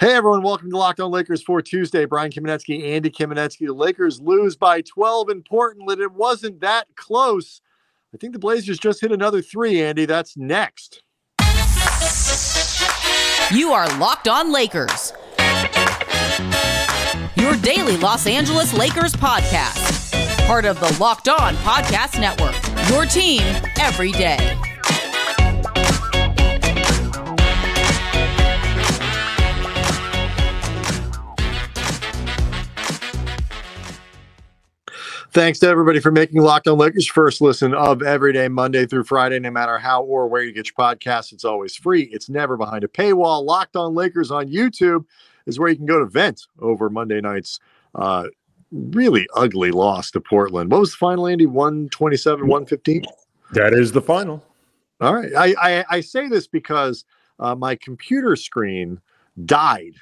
Hey, everyone. Welcome to Locked On Lakers for Tuesday. Brian Kamenetsky, Andy Kamenetsky. The Lakers lose by 12 in Portland. It wasn't that close. I think the Blazers just hit another three, Andy. That's next. You are Locked On Lakers, your daily Los Angeles Lakers podcast. Part of the Locked On Podcast Network, your team every day. Thanks to everybody for making Locked On Lakers first listen of every day, Monday through Friday, no matter how or where you get your podcasts. It's always free. It's never behind a paywall. Locked On Lakers on YouTube is where you can go to vent over Monday night's really ugly loss to Portland. What was the final, Andy? 127, 115? That is the final. All right. I say this because my computer screen died.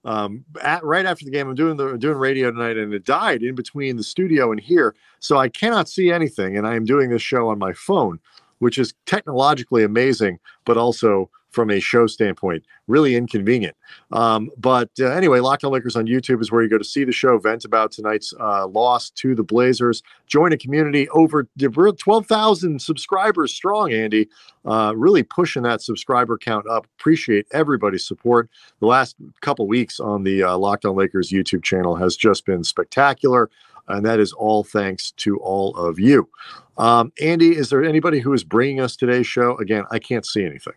Right after the game, I'm doing radio tonight, and it died in between the studio and here, so I cannot see anything. And I am doing this show on my phone, which is technologically amazing, but also from a show standpoint, really inconvenient. But anyway, Locked On Lakers on YouTube is where you go to see the show, vent about tonight's loss to the Blazers, join a community over 12,000 subscribers strong, Andy. Really pushing that subscriber count up. Appreciate everybody's support. The last couple weeks on the Locked On Lakers YouTube channel has just been spectacular, and that is all thanks to all of you. Andy, is there anybody who is bringing us today's show? Again, I can't see anything.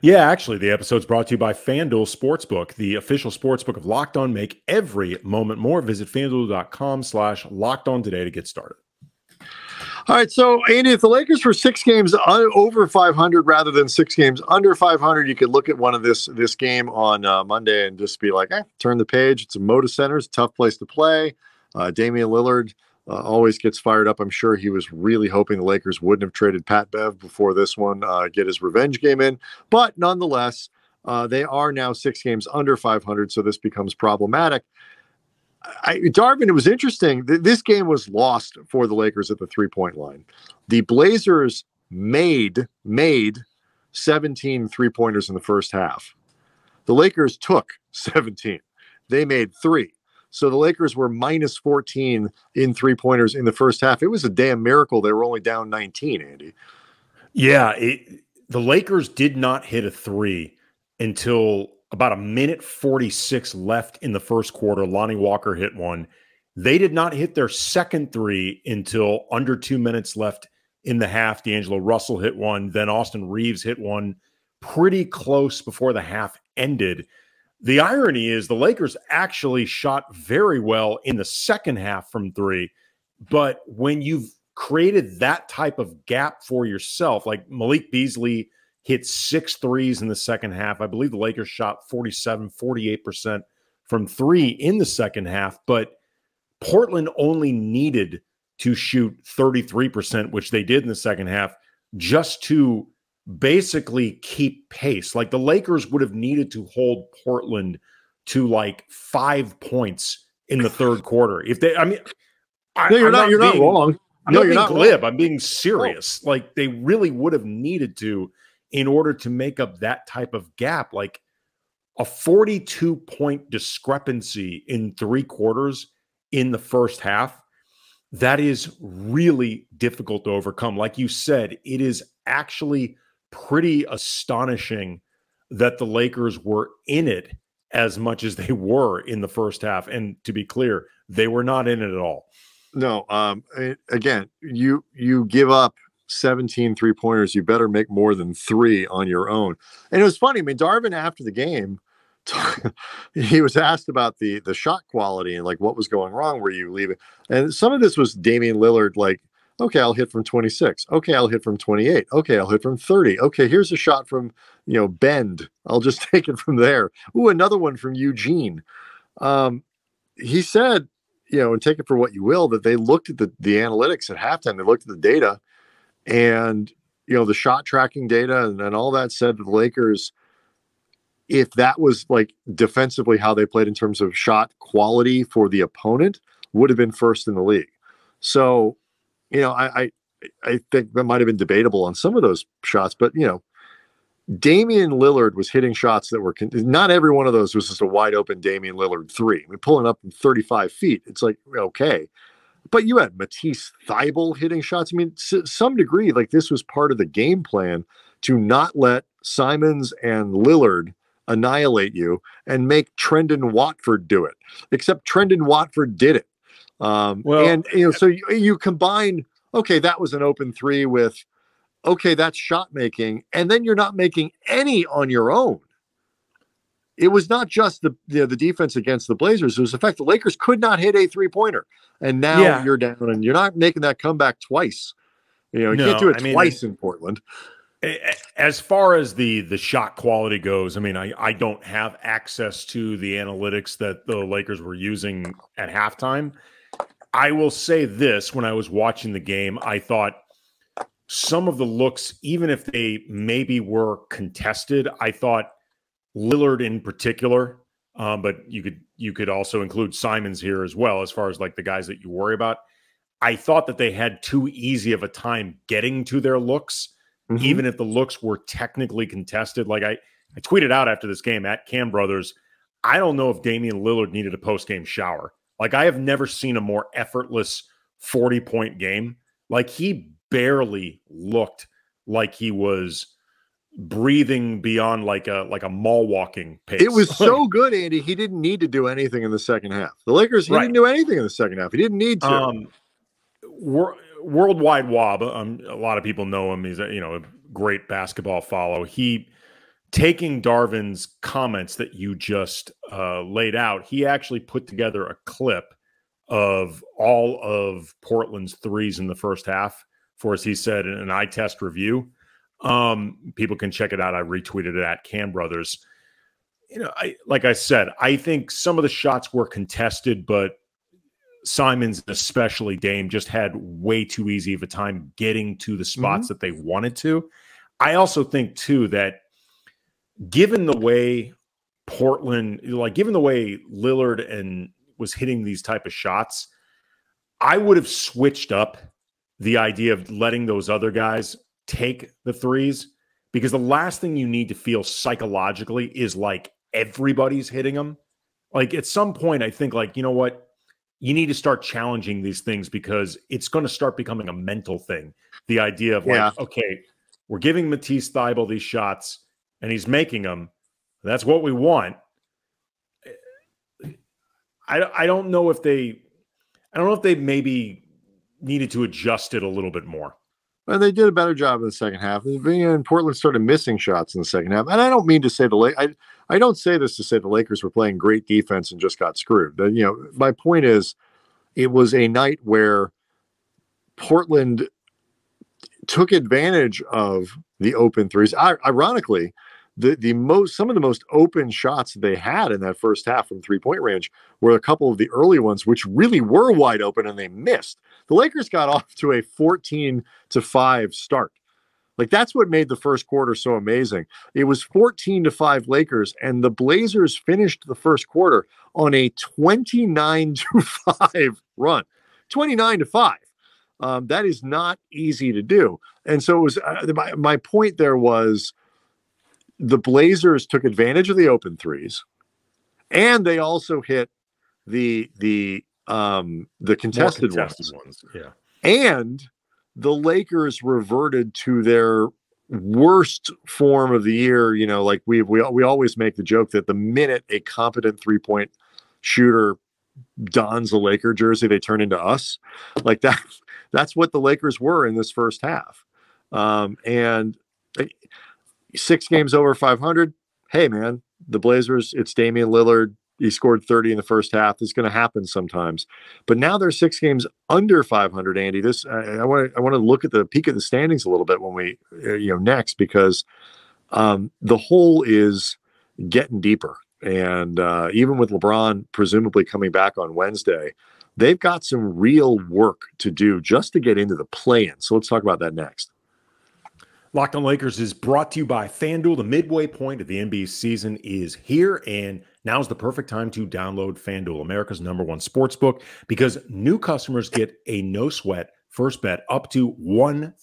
Yeah, actually, the episode's brought to you by FanDuel Sportsbook, the official sportsbook of Locked On. Make every moment more. Visit FanDuel.com/LockedOn today to get started. All right, so Andy, if the Lakers were 6 games over 500 rather than 6 games under 500, you could look at one of this game on Monday and just be like, turn the page. It's a Moda Center. It's a tough place to play. Damian Lillard always gets fired up. I'm sure he was really hoping the Lakers wouldn't have traded Pat Bev before this one, get his revenge game in. But nonetheless, they are now 6 games under 500, so this becomes problematic. Darvin, it was interesting. This game was lost for the Lakers at the three-point line. The Blazers made 17 three-pointers in the first half. The Lakers took 17. They made 3. So the Lakers were minus 14 in three-pointers in the first half. It was a damn miracle they were only down 19, Andy. Yeah, the Lakers did not hit a three until about 1:46 left in the first quarter. Lonnie Walker hit one. They did not hit their second three until under 2 minutes left in the half. D'Angelo Russell hit one. Then Austin Reeves hit one pretty close before the half ended. The irony is the Lakers actually shot very well in the second half from three, but when you've created that type of gap for yourself, like Malik Beasley hit 6 threes in the second half. I believe the Lakers shot 48% from three in the second half, but Portland only needed to shoot 33%, which they did in the second half, just to basically keep pace. Like the Lakers would have needed to hold Portland to like 5 points in the third quarter. If they, I mean, you're not wrong. I'm not being glib. I'm being serious. No. Like they really would have needed to in order to make up that type of gap. Like a 42-point discrepancy in 3 quarters in the first half. That is really difficult to overcome. Like you said, it is actually pretty astonishing that the Lakers were in it as much as they were in the first half. And to be clear, they were not in it at all. No. Again, you give up 17 three-pointers, you better make more than 3 on your own. And it was funny. I mean, Darvin, after the game, he was asked about the shot quality and like what was going wrong. Were you leaving? And some of this was Damian Lillard, like, okay, I'll hit from 26. Okay, I'll hit from 28. Okay, I'll hit from 30. Okay, here's a shot from, Bend. I'll just take it from there. Ooh, another one from Eugene. He said, and take it for what you will, that they looked at the analytics at halftime. They looked at the data and, the shot tracking data and all that said that the Lakers, if that was like defensively how they played in terms of shot quality for the opponent, would have been first in the league. So, I think that might have been debatable on some of those shots, but Damian Lillard was hitting shots that were not every one of those was just a wide open Damian Lillard three. I mean, pulling up from 35 feet. It's like, okay. But you had Matisse, Thybulle hitting shots. I mean, to some degree, like this was part of the game plan to not let Simons and Lillard annihilate you and make Trendon Watford do it. Except Trendon Watford did it. And so you combine, okay, that was an open three with, okay, that's shot making, and then you're not making any on your own. It was not just the defense against the Blazers. It was the fact the Lakers could not hit a three-pointer, and now you're down, and you're not making that comeback twice. You can't do it twice in Portland. As far as the shot quality goes, I mean, I don't have access to the analytics that the Lakers were using at halftime. I will say this: when I was watching the game, I thought some of the looks, even if they maybe were contested, I thought Lillard in particular, but you could also include Simons here as well, as far as like the guys that you worry about. I thought that they had too easy of a time getting to their looks, even if the looks were technically contested. Like I tweeted out after this game at Cam Brothers, I don't know if Damian Lillard needed a post-game shower. Like I have never seen a more effortless 40-point game. Like he barely looked like he was breathing beyond like a mall walking pace. It was so good, Andy. He didn't need to do anything in the second half. The Lakers, he didn't do anything in the second half. He didn't need to. Worldwide Wob, a lot of people know him. He's a great basketball follow. He taking Darvin's comments that you just laid out. He actually put together a clip of all of Portland's threes in the first half for, as he said, an eye test review. People can check it out. I retweeted it at Cam Brothers. Like I said, I think some of the shots were contested, but Simons, especially Dame, just had way too easy of a time getting to the spots that they wanted to. I also think too that given the way Portland, given the way Lillard and was hitting these type of shots, I would have switched up the idea of letting those other guys take the threes, because the last thing you need to feel psychologically is like everybody's hitting them. Like at some point, I think like, you know what? You need to start challenging these things, because it's going to start becoming a mental thing. The idea of like, okay, we're giving Matisse Thybulle these shots and he's making them. That's what we want. I don't know if they maybe needed to adjust it a little bit more. And they did a better job in the second half. And Portland started missing shots in the second half. And I don't mean to say I don't say this to say the Lakers were playing great defense and just got screwed. But, my point is, it was a night where Portland took advantage of the open threes. Ironically, some of the most open shots they had in that first half from 3-point range were a couple of the early ones, which really were wide open and they missed. The Lakers got off to a 14-5 start. Like that's what made the first quarter so amazing. It was 14-5 Lakers, and the Blazers finished the first quarter on a 29-5 run. 29-5. That is not easy to do. And so it was my point there was the Blazers took advantage of the open threes, and they also hit the contested ones. Yeah. And the Lakers reverted to their worst form of the year. Like we always make the joke that the minute a competent 3-point shooter dons a Laker jersey, they turn into us. Like that. That's what the Lakers were in this first half. And 6 games over 500. Hey man, the Blazers, it's Damian Lillard. He scored 30 in the first half. It's going to happen sometimes. But now they're 6 games under 500, Andy. This I want to look at the peak of the standings a little bit when we next, because the hole is getting deeper. And even with LeBron presumably coming back on Wednesday, they've got some real work to do just to get into the play-in. So let's talk about that next. Locked on Lakers is brought to you by FanDuel. The midway point of the NBA season is here, and now's the perfect time to download FanDuel, America's #1 sportsbook, because new customers get a no-sweat first bet up to $1,000,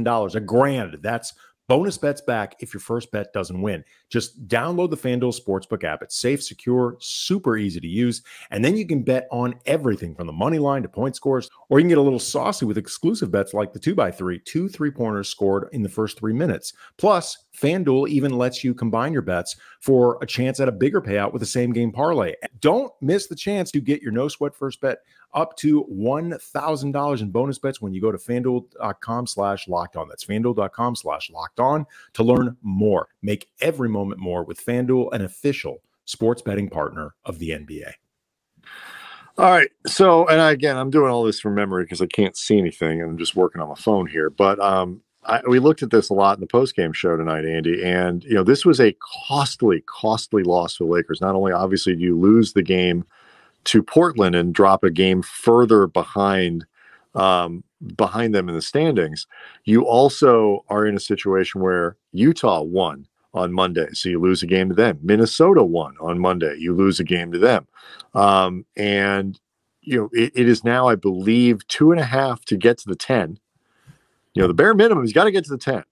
$1,000. That's bonus bets back if your first bet doesn't win. Just download the FanDuel Sportsbook app. It's safe, secure, super easy to use. And then you can bet on everything from the money line to point scores, or you can get a little saucy with exclusive bets like the 2x3, 2 3-pointers scored in the first 3 minutes. Plus, FanDuel even lets you combine your bets for a chance at a bigger payout with the same game parlay. Don't miss the chance to get your no sweat first bet up to $1,000 in bonus bets when you go to FanDuel.com/lockedon. That's FanDuel.com/lockedon to learn more. Make every moment more with FanDuel, an official sports betting partner of the NBA. All right. So, and again, I'm doing all this from memory because I can't see anything and I'm just working on my phone here. But we looked at this a lot in the post-game show tonight, Andy, and this was a costly loss for the Lakers. Not only obviously do you lose the game to Portland and drop a game further behind them in the standings, you also are in a situation where Utah won on Monday, so you lose a game to them. Minnesota won on Monday, you lose a game to them, and it is now, I believe, 2.5 to get to the 10. The bare minimum, he's got to get to the 10.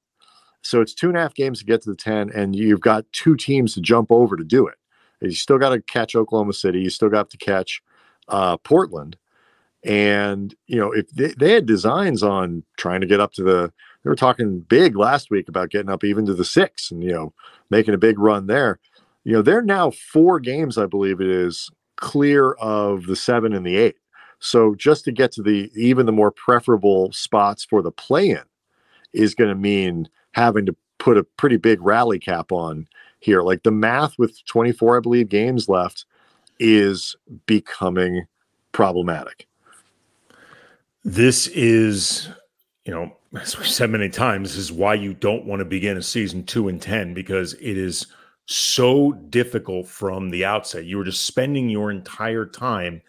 So it's 2.5 games to get to the 10, and you've got 2 teams to jump over to do it. You still got to catch Oklahoma City. You still got to catch Portland. And, if they had designs on trying to get up to they were talking big last week about getting up even to the 6 and, making a big run there. They're now 4 games, I believe it is, clear of the 7 and the 8. So just to get to even the more preferable spots for the play-in is going to mean having to put a pretty big rally cap on here. Like the math with 24, I believe, games left is becoming problematic. This is, as we've said many times, this is why you don't want to begin a season 2-10, because it is so difficult from the outset. You are just spending your entire time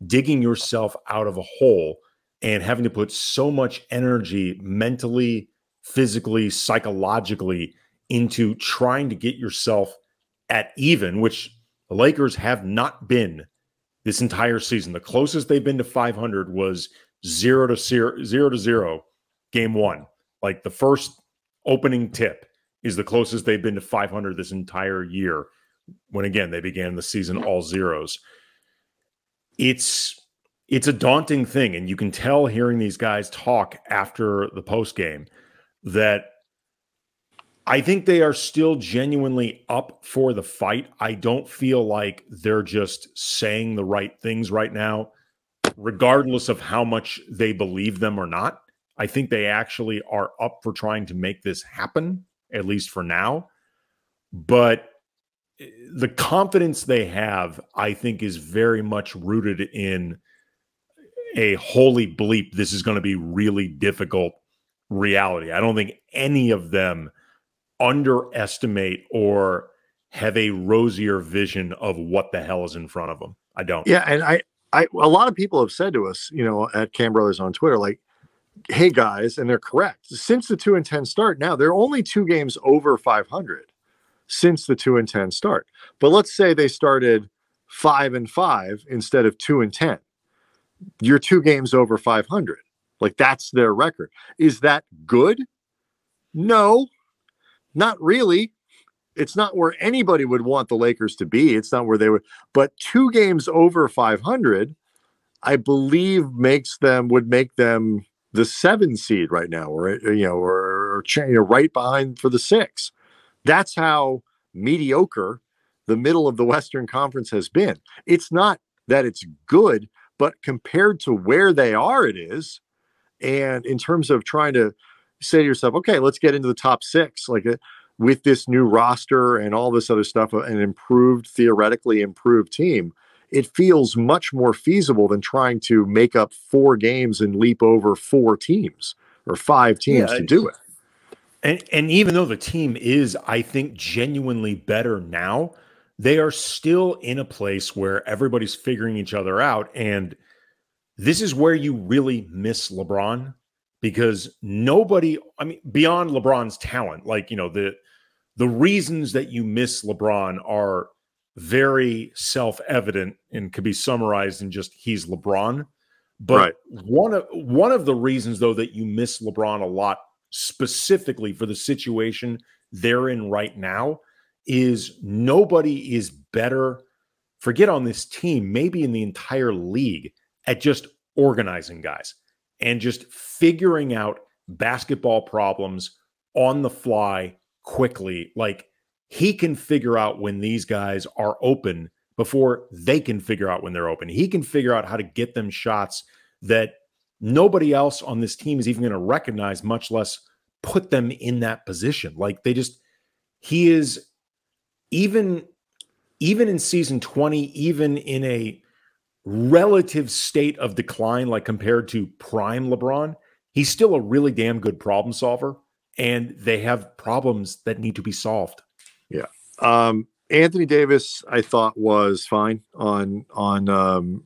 digging yourself out of a hole and having to put so much energy mentally, physically, psychologically into trying to get yourself at even, which the Lakers have not been this entire season. The closest they've been to 500 was 0-0 game 1. Like the first opening tip is the closest they've been to 500 this entire year, when again they began the season all zeros. It's a daunting thing, and you can tell hearing these guys talk after the post game that I think they are still genuinely up for the fight. I don't feel like they're just saying the right things right now, regardless of how much they believe them or not. I think they actually are up for trying to make this happen, at least for now. But the confidence they have, I think, is very much rooted in a holy bleep, this is going to be really difficult reality. I don't think any of them underestimate or have a rosier vision of what the hell is in front of them. I don't. Yeah, and I a lot of people have said to us, at Cam Brothers on Twitter, like, hey guys, and they're correct. Since the 2-10 start, now they're only 2 games over 500 since the 2-10 start. But let's say they started 5-5 instead of 2-10. You're 2 games over 500. Like, that's their record. Is that good? No, not really. It's not where anybody would want the Lakers to be. It's not where they would. But 2 games over 500, I believe, would make them the 7 seed right now, or right behind for the 6. That's how mediocre the middle of the Western Conference has been. It's not that it's good, but compared to where they are, it is. And in terms of trying to say to yourself, okay, let's get into the top 6, like with this new roster and all this other stuff, an theoretically improved team, it feels much more feasible than trying to make up 4 games and leap over 4 teams or 5 teams to do it. And even though the team is, I think, genuinely better now, they are still in a place where everybody's figuring each other out. And this is where you really miss LeBron, because nobody, beyond LeBron's talent, like, the reasons that you miss LeBron are very self-evident and could be summarized in just he's LeBron. But one of the reasons, though, that you miss LeBron a lot specifically for the situation they're in right now is nobody is better, forget on this team, maybe in the entire league, at just organizing guys and just figuring out basketball problems on the fly quickly. Like, he can figure out when these guys are open before they can figure out when they're open. He can figure out how to get them shots that nobody else on this team is even going to recognize, much less put them in that position. Like, he is, even in season 20, even in a relative state of decline, like compared to prime LeBron, he's still a really damn good problem solver, and they have problems that need to be solved. Yeah. Anthony Davis, I thought, was fine on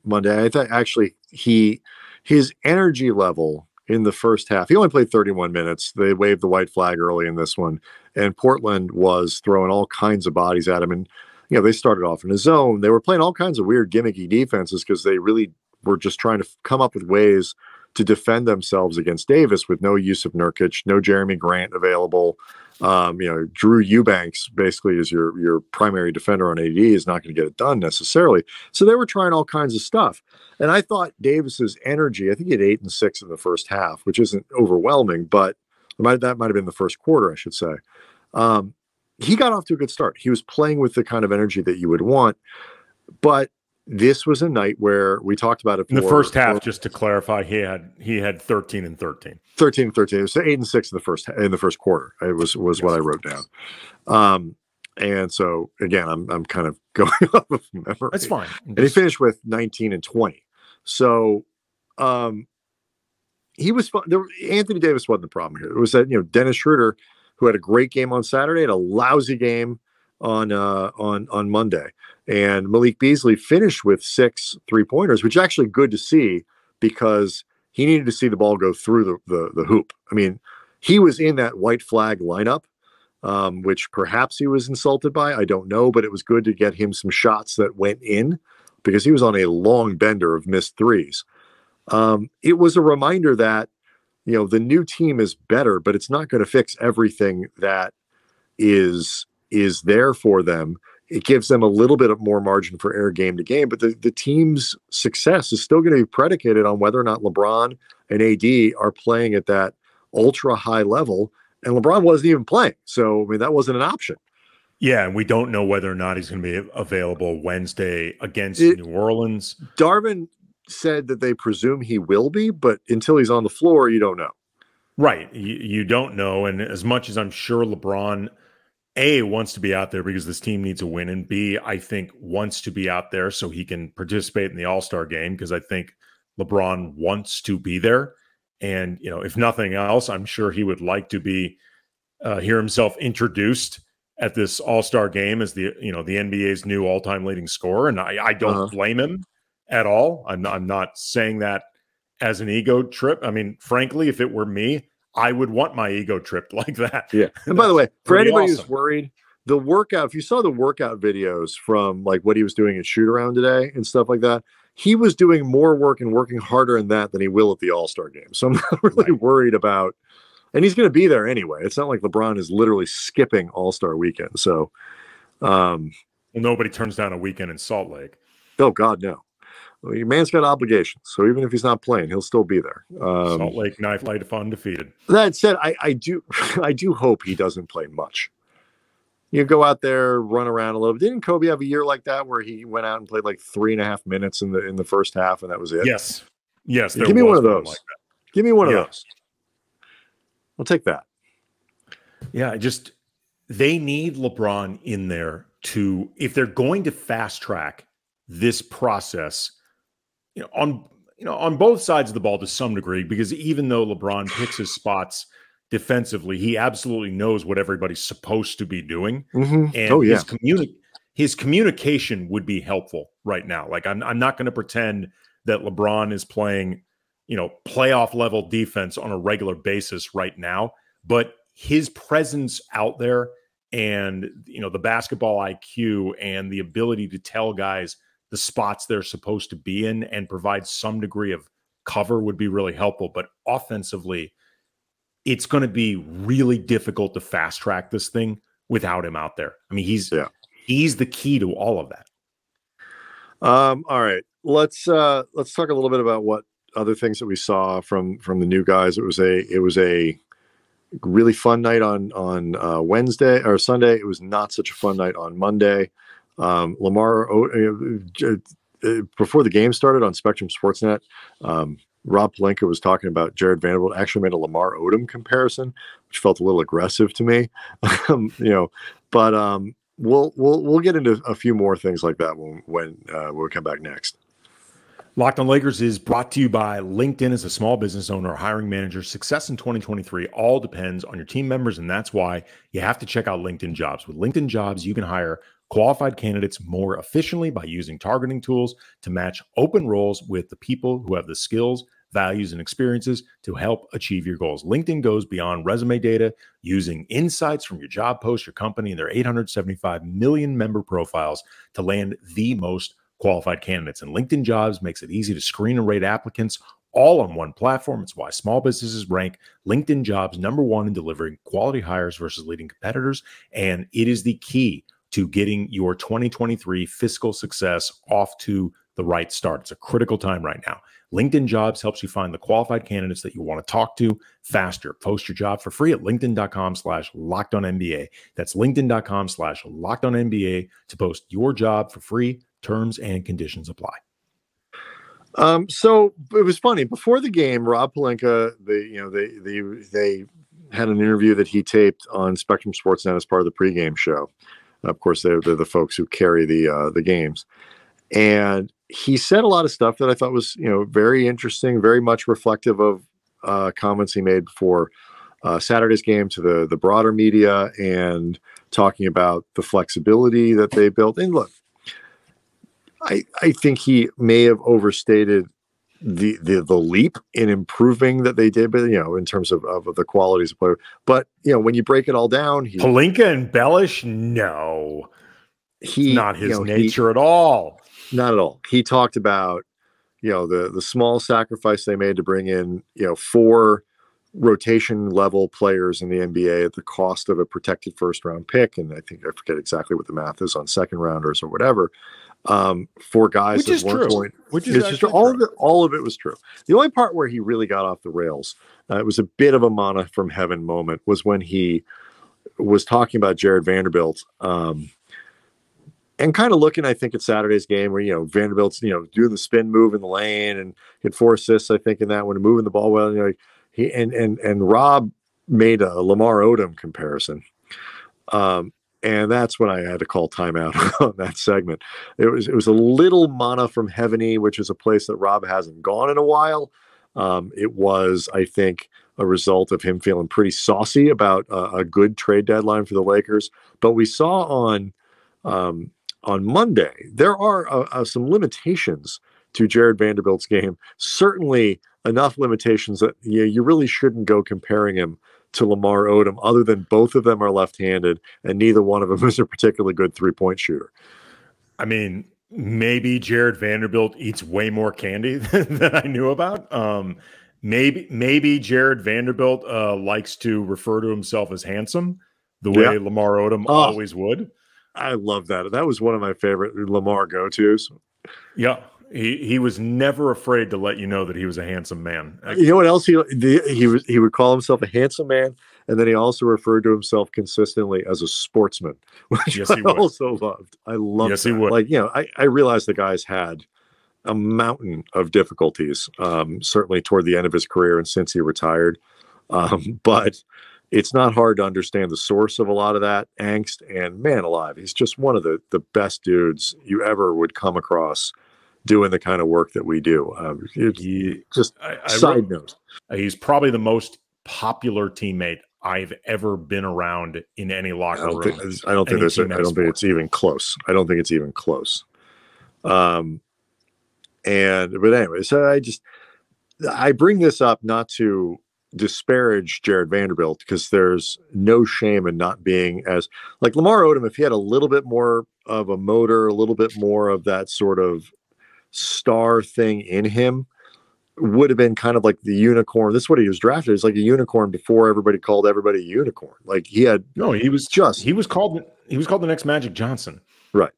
Monday. I thought actually his energy level in the first half, he only played 31 minutes. They waved the white flag early in this one, and Portland was throwing all kinds of bodies at him. And, they started off in a zone. They were playing all kinds of weird gimmicky defenses because they really were just trying to come up with ways to defend themselves against Davis with no use of Nurkic, no Jerami Grant available. Drew Eubanks basically is your primary defender on AD, is not going to get it done necessarily. So they were trying all kinds of stuff. And I thought Davis's energy, I think he had 8 and 6 in the first half, which isn't overwhelming, but that might have been the first quarter, I should say. He got off to a good start. He was playing with the kind of energy that you would want, but this was a night where we talked about it. In the first half, just to clarify, he had 13 and 13. 13 and 13. It was 8 and 6 in the first quarter. It was yes. What I wrote down. And so again, I'm kind of going off of memory. That's fine. And he finished with 19 and 20. So he was fun. Anthony Davis wasn't the problem here. It was that Dennis Schroeder, who had a great game on Saturday, had a lousy game on Monday. And Malik Beasley finished with 6 3-pointers, which is actually good to see because he needed to see the ball go through the hoop. I mean, he was in that white flag lineup, which perhaps he was insulted by. I don't know, but it was good to get him some shots that went in because he was on a long bender of missed threes. It was a reminder that, the new team is better, but it's not going to fix everything that is there for them. It gives them a little bit of more margin for error game to game, but the team's success is still going to be predicated on whether or not LeBron and AD are playing at that ultra high level. And LeBron wasn't even playing. So, that wasn't an option. Yeah, and we don't know whether or not he's going to be available Wednesday against New Orleans. Darvin said that they presume he will be, but until he's on the floor, you don't know. Right. You don't know. And as much as I'm sure LeBron, A, wants to be out there because this team needs a win, and B, I think wants to be out there so he can participate in the All-Star game, because I think LeBron wants to be there. And, if nothing else, I'm sure he would like to hear himself introduced at this All-Star game as the NBA's new all-time leading scorer. And I don't blame him at all. I'm not saying that as an ego trip. I mean, frankly, if it were me, I would want my ego tripped like that. Yeah. And by the way, for anybody who's worried, the workout, if you saw the workout videos from like what he was doing at shoot around today and stuff like that, he was doing more work and working harder in that than he will at the All-Star game. So I'm not really worried about, and he's going to be there anyway. It's not like LeBron is literally skipping All-Star weekend. So, well, nobody turns down a weekend in Salt Lake. Oh God, no. Well, your man's got obligations, so even if he's not playing, he'll still be there. Salt Lake Knife Light of undefeated. That said, I do hope he doesn't play much. You go out there, run around a little bit. Didn't Kobe have a year like that where he went out and played like 3.5 minutes in the first half, and that was it? Yes. Give me one of those. Like Give me one of those. I'll take that. Yeah, they need LeBron in there to, if they're going to fast track this process, on both sides of the ball to some degree, because even though LeBron picks his spots defensively, he absolutely knows what everybody's supposed to be doing. Mm-hmm. And his communication would be helpful right now. Like, I'm not going to pretend that LeBron is playing, playoff level defense on a regular basis right now, but his presence out there and, the basketball IQ and the ability to tell guys the spots they're supposed to be in and provide some degree of cover would be really helpful. But offensively, it's going to be really difficult to fast track this thing without him out there. I mean, he's the key to all of that. All right, let's talk a little bit about what other things that we saw from the new guys. It was a really fun night on Wednesday or Sunday. It was not such a fun night on Monday. Before the game started on Spectrum Sportsnet, Rob Pelinka was talking about Jared Vanderbilt. Actually made a Lamar Odom comparison, which felt a little aggressive to me. But we'll get into a few more things like that when we come back next. Locked on Lakers is brought to you by LinkedIn. As a small business owner or hiring manager, success in 2023 all depends on your team members, and that's why you have to check out LinkedIn Jobs. With LinkedIn Jobs, you can hire qualified candidates more efficiently by using targeting tools to match open roles with the people who have the skills, values, and experiences to help achieve your goals. LinkedIn goes beyond resume data, using insights from your job post, your company, and their 875 million member profiles to land the most qualified candidates. And LinkedIn Jobs makes it easy to screen and rate applicants all on one platform. It's why small businesses rank LinkedIn Jobs #1 in delivering quality hires versus leading competitors. And it is the key to getting your 2023 fiscal success off to the right start. It's a critical time right now. LinkedIn Jobs helps you find the qualified candidates that you want to talk to faster. Post your job for free at linkedin.com/lockedonnba. That's linkedin.com/lockedonnba to post your job for free. Terms and conditions apply. So it was funny before the game. Rob Pelinka, they had an interview that he taped on Spectrum Sportsnet as part of the pregame show. Of course, they're the folks who carry the games, and he said a lot of stuff that I thought was very interesting, very much reflective of comments he made before Saturday's game to the broader media, and talking about the flexibility that they built. And look, I think he may have overstated the leap in improving that they did, but in terms of the qualities of player. But when you break it all down, Pelinka embellish? No, it's not his nature at all. Not at all. He talked about the small sacrifice they made to bring in 4 rotation level players in the NBA at the cost of a protected first round pick, and I forget exactly what the math is on second rounders or whatever. For guys which is true. All of it was true. The only part where he really got off the rails, it was a bit of a manna from heaven moment, was when he was talking about Jared Vanderbilt, and kind of looking, I think, at Saturday's game where Vanderbilt's doing the spin move in the lane and had 4 assists, I think, in that one, moving the ball well. He and Rob made a Lamar Odom comparison. And that's when I had to call timeout on that segment. It was a little manna from heaven-y, which is a place that Rob hasn't gone in a while. It was, I think, a result of him feeling pretty saucy about a good trade deadline for the Lakers. But we saw on Monday, there are some limitations to Jared Vanderbilt's game. Certainly enough limitations that you really shouldn't go comparing him to Lamar Odom, other than both of them are left-handed and neither one of them is a particularly good three-point shooter. I mean, maybe Jared Vanderbilt eats way more candy than I knew about. Maybe Jared Vanderbilt likes to refer to himself as handsome, the way Lamar Odom always would. I love that. That was one of my favorite Lamar go-tos. Yeah. He was never afraid to let you know that he was a handsome man. You know what else he would call himself, a handsome man, and then he also referred to himself consistently as a sportsman, which I also loved. I loved. Yes, he would. I realized the guy's had a mountain of difficulties, certainly toward the end of his career and since he retired, but it's not hard to understand the source of a lot of that angst. And man alive, he's just one of the best dudes you ever would come across doing the kind of work that we do. Side note, he's probably the most popular teammate I've ever been around in any locker room. I don't think it's even close. But anyway, so I bring this up not to disparage Jared Vanderbilt, because there's no shame in not being as like Lamar Odom. If he had a little bit more of a motor, a little bit more of that sort of star thing in him, would have been kind of like the unicorn. This is what he was drafted. It's like a unicorn before everybody called everybody a unicorn. Like he had he was called the next Magic Johnson. Right.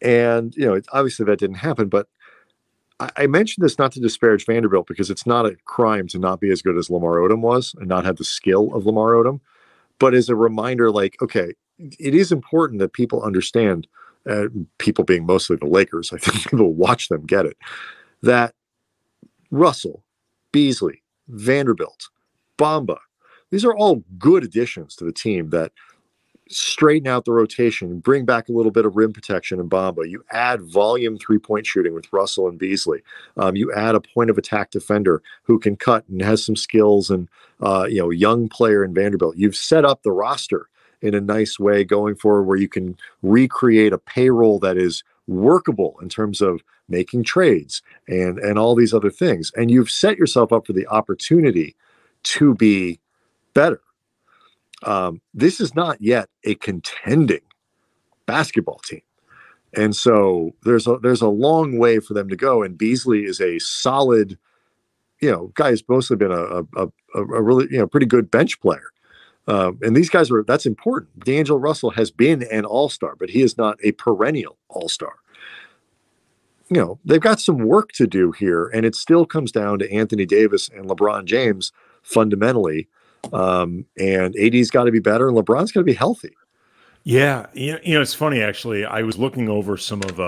And, obviously that didn't happen, but I mentioned this not to disparage Vanderbilt because it's not a crime to not be as good as Lamar Odom was and not have the skill of Lamar Odom, but as a reminder, like, okay, it is important that people understand, people being mostly the Lakers, I think people watch them get it, that Russell, Beasley, Vanderbilt, Bamba, these are all good additions to the team that straighten out the rotation, bring back a little bit of rim protection in Bamba. You add volume 3-point shooting with Russell and Beasley. You add a point of attack defender who can cut and has some skills, and young player in Vanderbilt. You've set up the roster in a nice way going forward where you can recreate a payroll that is workable in terms of making trades and all these other things. And you've set yourself up for the opportunity to be better. This is not yet a contending basketball team. And so there's a long way for them to go. And Beasley is a solid, guy who's mostly been a really, pretty good bench player. And these guys that's important. D'Angelo Russell has been an all-star, but he is not a perennial all-star. They've got some work to do here, and it still comes down to Anthony Davis and LeBron James fundamentally. And AD's got to be better, and LeBron's got to be healthy. Yeah. It's funny, actually. I was looking over some of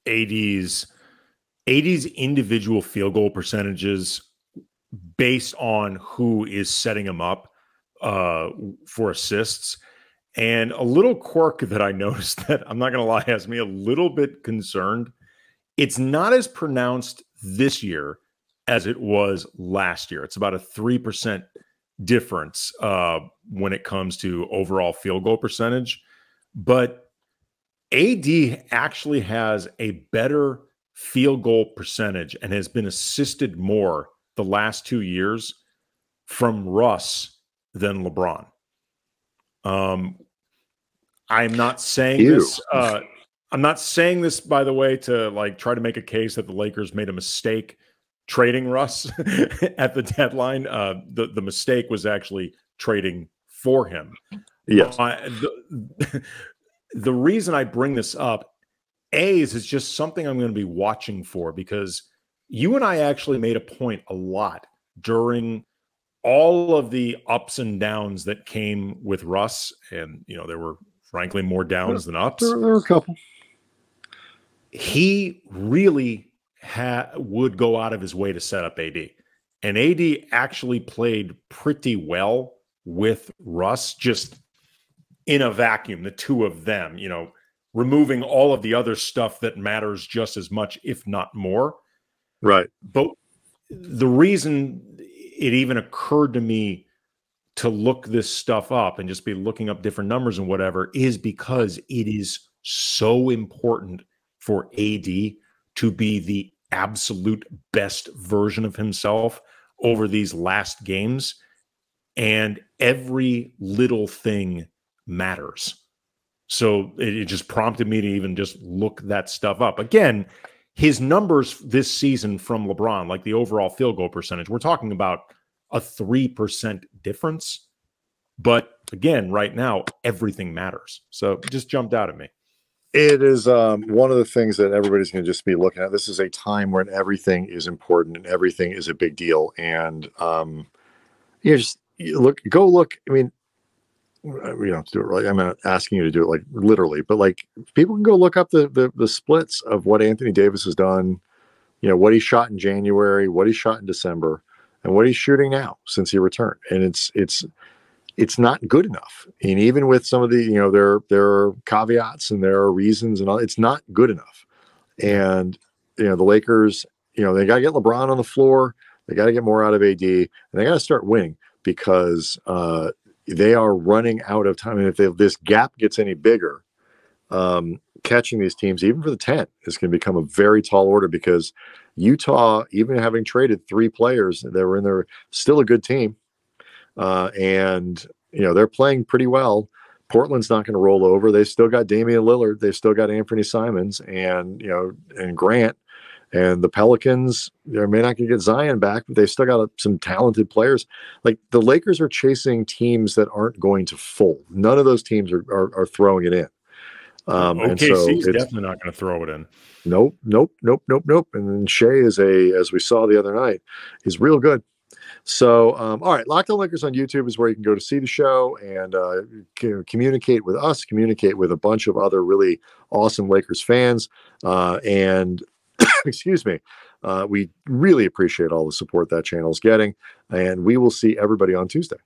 AD's individual field goal percentages based on who is setting him up for assists. And a little quirk that I noticed that, I'm not going to lie, has me a little bit concerned. It's not as pronounced this year as it was last year. It's about a 3% difference when it comes to overall field goal percentage. But AD actually has a better field goal percentage and has been assisted more the last 2 years from Russ than LeBron. I'm not saying this. I'm not saying this, by the way, to try to make a case that the Lakers made a mistake trading Russ at the deadline. The mistake was actually trading for him. Yes. The reason I bring this up, is it's just something I'm going to be watching for, because you and I actually made a point a lot during all of the ups and downs that came with Russ. And, there were frankly more downs than ups. There were a couple. He really would go out of his way to set up AD. And AD actually played pretty well with Russ, just in a vacuum, the two of them, removing all of the other stuff that matters just as much, if not more. Right. But the reason it even occurred to me to look this stuff up and just be looking up different numbers and whatever is because it is so important for AD to be the absolute best version of himself over these last games. And every little thing matters. So it just prompted me to even just look that stuff up. Again, his numbers this season from LeBron, like the overall field goal percentage, we're talking about a 3% difference. But again, right now, everything matters. So it just jumped out at me. It is one of the things that everybody's going to just be looking at. This is a time when everything is important and everything is a big deal. And go look. I mean, we don't have to do it right. I'm not asking you to do it literally, but people can go look up the splits of what Anthony Davis has done. What he shot in January, what he shot in December, and what he's shooting now since he returned. And it's not good enough. And even with some of the, there are caveats and there are reasons and all, it's not good enough. And, the Lakers, they got to get LeBron on the floor. They got to get more out of AD, and they got to start winning because they are running out of time. And if this gap gets any bigger, catching these teams, even for the 10, is going to become a very tall order, because Utah, even having traded 3 players that were in there, still a good team. And they're playing pretty well. Portland's not going to roll over. They've still got Damian Lillard. They've still got Anthony Simons and and Grant. And the Pelicans, they may not get Zion back, but they've still got some talented players. Like the Lakers are chasing teams that aren't going to fold. None of those teams are throwing it in. OKC's definitely not going to throw it in. Nope. And then Shea is as we saw the other night, is real good. So, all right, Locked On Lakers on YouTube is where you can go to see the show and communicate with us, communicate with a bunch of other really awesome Lakers fans. And excuse me, we really appreciate all the support that channel is getting. And we will see everybody on Tuesday.